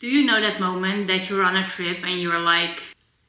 Do you know that moment that you're on a trip and you're like,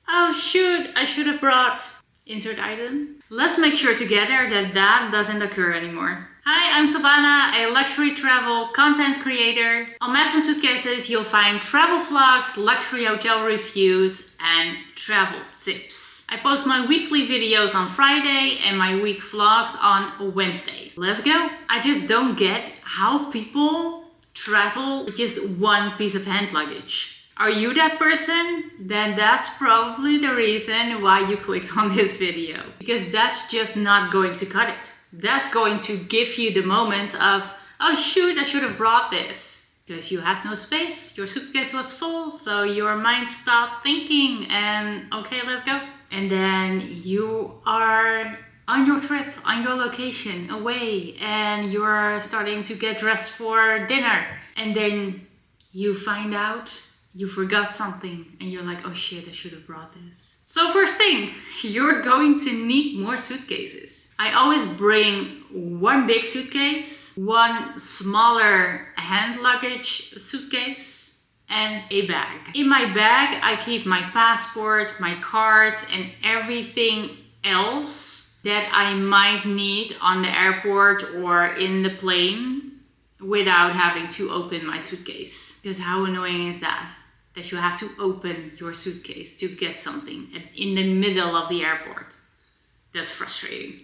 oh shoot, I should have brought insert item? Let's make sure together that that doesn't occur anymore. Hi, I'm Savannah, a luxury travel content creator. On Maps and Suitcases, you'll find travel vlogs, luxury hotel reviews, and travel tips. I post my weekly videos on Friday and my week vlogs on Wednesday. Let's go! I just don't get how people travel with just one piece of hand luggage. Are you that person? Then that's probably the reason why you clicked on this video. Because that's just not going to cut it. That's going to give you the moments of, oh shoot, I should have brought this. Because you had no space, your suitcase was full, so your mind stopped thinking and okay, let's go. And then you are on your trip, on your location, away, and you're starting to get dressed for dinner. And then you find out you forgot something and you're like, oh shit, I should have brought this. So first thing, you're going to need more suitcases. I always bring one big suitcase, one smaller hand luggage suitcase, and a bag. In my bag, I keep my passport, my cards, and everything else that I might need on the airport or in the plane without having to open my suitcase. Because how annoying is that? That you have to open your suitcase to get something in the middle of the airport. That's frustrating.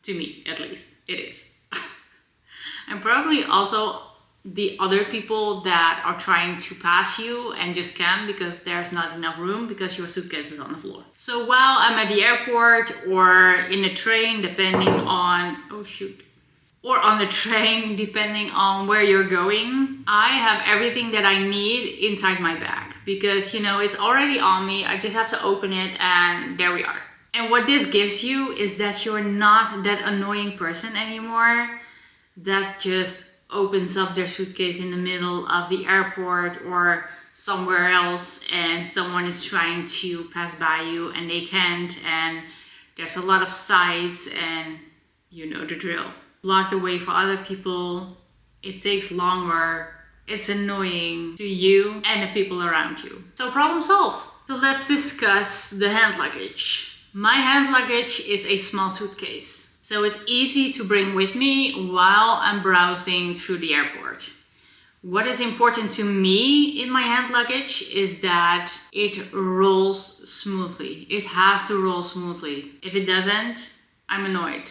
To me, at least. It is. And probably also the other people that are trying to pass you and just can't because there's not enough room because your suitcase is on the floor. So while I'm at the airport or in the train, depending on, oh shoot, or on the train, depending on where you're going, I have everything that I need inside my bag because, you know, it's already on me. I just have to open it and there we are. And what this gives you is that you're not that annoying person anymore that just opens up their suitcase in the middle of the airport or somewhere else and someone is trying to pass by you and they can't, and there's a lot of size and you know the drill. Block the way for other people, it takes longer, it's annoying to you and the people around you. So problem solved. So let's discuss the hand luggage. My hand luggage is a small suitcase, so it's easy to bring with me while I'm browsing through the airport. What is important to me in my hand luggage is that it rolls smoothly. It has to roll smoothly. If it doesn't, I'm annoyed.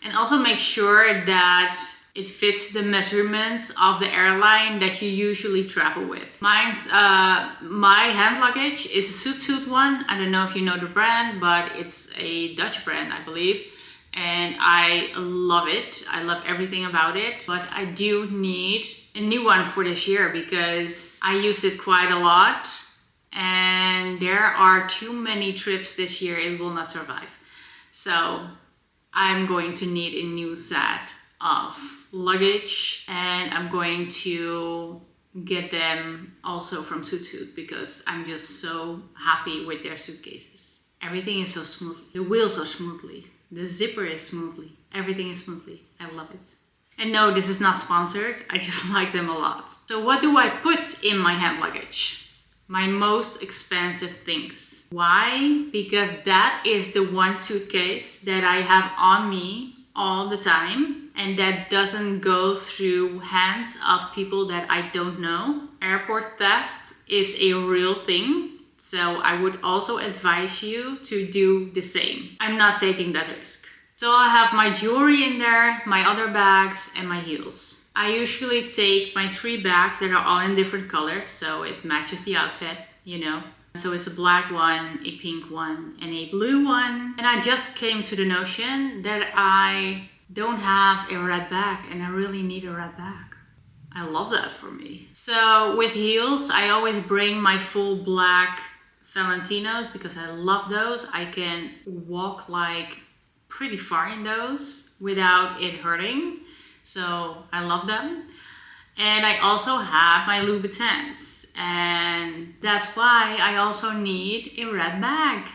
And also make sure that it fits the measurements of the airline that you usually travel with. My hand luggage is a Suit one. I don't know if you know the brand, but it's a Dutch brand, I believe. And I love it. I love everything about it. But I do need a new one for this year because I used it quite a lot. And there are too many trips this year, it will not survive. So I'm going to need a new set of luggage and I'm going to get them also from Suit because I'm just so happy with their suitcases. Everything is so smooth. The wheels are smoothly. The zipper is smoothly. Everything is smoothly. I love it. And no, this is not sponsored. I just like them a lot. So what do I put in my hand luggage? My most expensive things. Why? Because that is the one suitcase that I have on me all the time and that doesn't go through hands of people that I don't know. Airport theft is a real thing, so I would also advise you to do the same. I'm not taking that risk. So I have my jewelry in there, my other bags and my heels. I usually take my 3 bags that are all in different colors, so it matches the outfit, you know. So it's a black one, a pink one, and a blue one. And I just came to the notion that I don't have a red bag and I really need a red bag. I love that for me. So with heels, I always bring my full black Valentinos because I love those. I can walk like pretty far in those without it hurting. So I love them. And I also have my Louboutins, and that's why I also need a red bag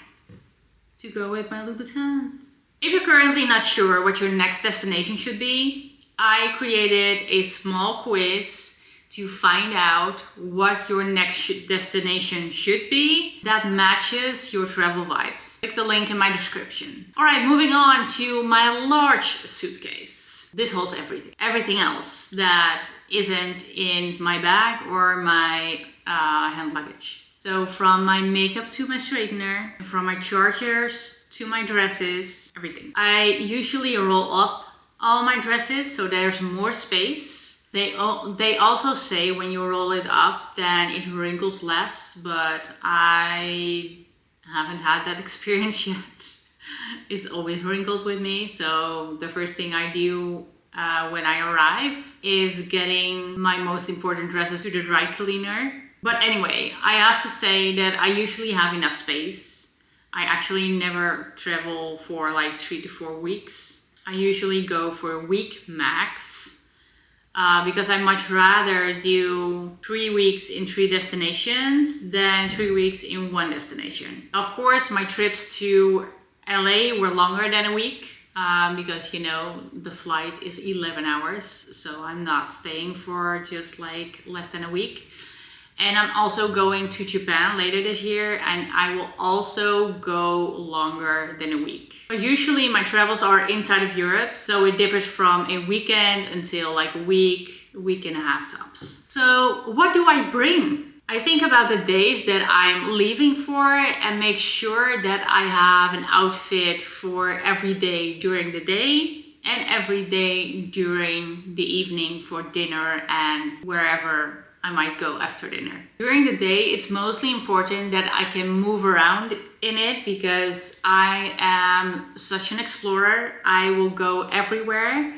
to go with my Louboutins. If you're currently not sure what your next destination should be, I created a small quiz to find out what your next destination should be that matches your travel vibes. Click the link in my description. All right, moving on to my large suitcase. This holds everything. Everything else that isn't in my bag or my hand luggage. So from my makeup to my straightener, from my chargers to my dresses, everything. I usually roll up all my dresses so there's more space. They also say when you roll it up then it wrinkles less, but I haven't had that experience yet. It's always wrinkled with me, so the first thing I do when I arrive is getting my most important dresses to the dry cleaner. But anyway, I have to say that I usually have enough space. I actually never travel for like 3 to 4 weeks. I usually go for a week max. Because I much rather do 3 weeks in 3 destinations than 3 weeks in 1 destination. Of course, my trips to LA were longer than a week because, you know, the flight is 11 hours. So I'm not staying for just like less than a week. And I'm also going to Japan later this year, and I will also go longer than a week. But usually my travels are inside of Europe, so it differs from a weekend until like a week and a half tops. So what do I bring? I think about the days that I'm leaving for and make sure that I have an outfit for every day during the day and every day during the evening for dinner and wherever I might go after dinner. During the day, it's mostly important that I can move around in it because I am such an explorer. I will go everywhere.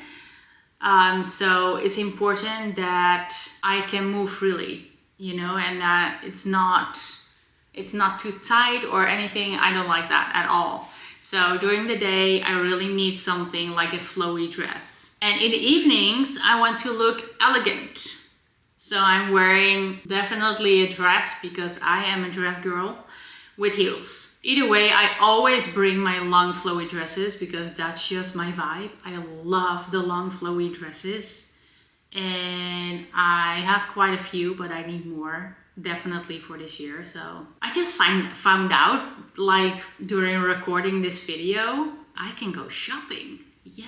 So it's important that I can move freely, you know, and that it's not too tight or anything. I don't like that at all. So during the day, I really need something like a flowy dress. And in the evenings, I want to look elegant. So I'm wearing definitely a dress because I am a dress girl with heels. Either way, I always bring my long flowy dresses because that's just my vibe. I love the long flowy dresses and I have quite a few, but I need more definitely for this year. So I just found out like during recording this video, I can go shopping. Yeah,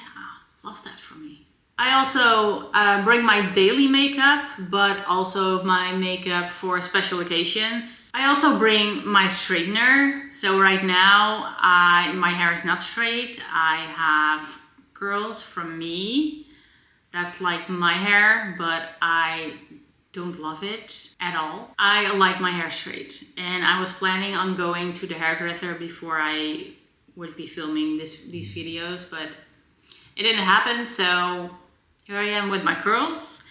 love that for me. I also bring my daily makeup, but also my makeup for special occasions. I also bring my straightener. So right now, my hair is not straight. I have curls from me. That's like my hair, but I don't love it at all. I like my hair straight. And I was planning on going to the hairdresser before I would be filming these videos, but it didn't happen, so here I am with my curls.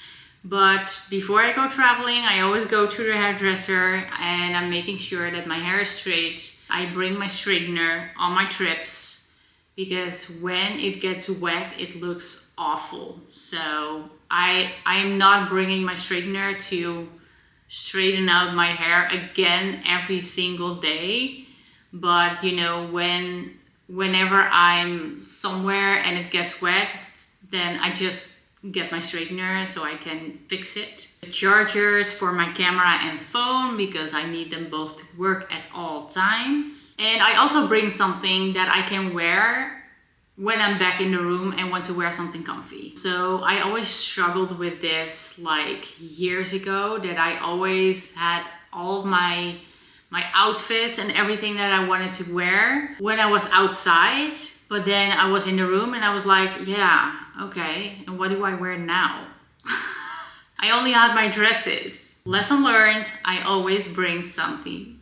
But before I go traveling, I always go to the hairdresser and I'm making sure that my hair is straight. I bring my straightener on my trips because when it gets wet, it looks awful. So I'm not bringing my straightener to straighten out my hair again every single day. But you know, whenever I'm somewhere and it gets wet, then I just get my straightener so I can fix it. The chargers for my camera and phone because I need them both to work at all times. And I also bring something that I can wear when I'm back in the room and want to wear something comfy. So I always struggled with this like years ago, that I always had all of my outfits and everything that I wanted to wear when I was outside. But then I was in the room and I was like, yeah, okay, and what do I wear now? I only had my dresses. Lesson learned, I always bring something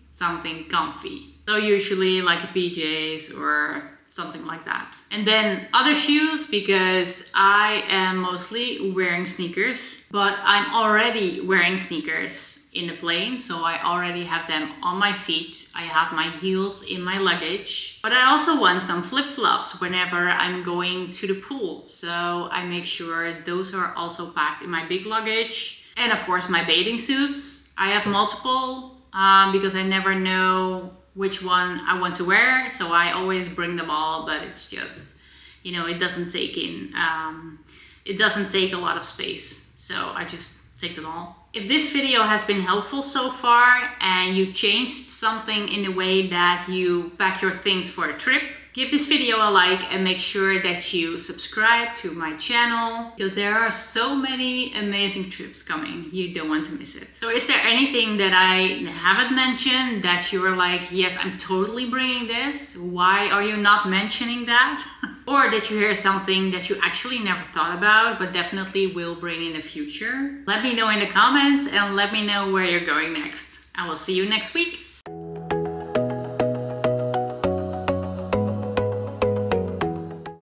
comfy. So usually like a PJs or something like that. And then other shoes, because I am mostly wearing sneakers, but I'm already wearing sneakers in the plane, so I already have them on my feet. I have my heels in my luggage, but I also want some flip-flops whenever I'm going to the pool. So I make sure those are also packed in my big luggage. And of course my bathing suits. I have multiple because I never know which one I want to wear. So I always bring them all, but it's just, you know, it doesn't take a lot of space. So I just take them all. If this video has been helpful so far and you changed something in the way that you pack your things for a trip, give this video a like and make sure that you subscribe to my channel because there are so many amazing trips coming. You don't want to miss it. So is there anything that I haven't mentioned that you're like, yes, I'm totally bringing this? Why are you not mentioning that? Or did you hear something that you actually never thought about but definitely will bring in the future? Let me know in the comments and let me know where you're going next. I will see you next week.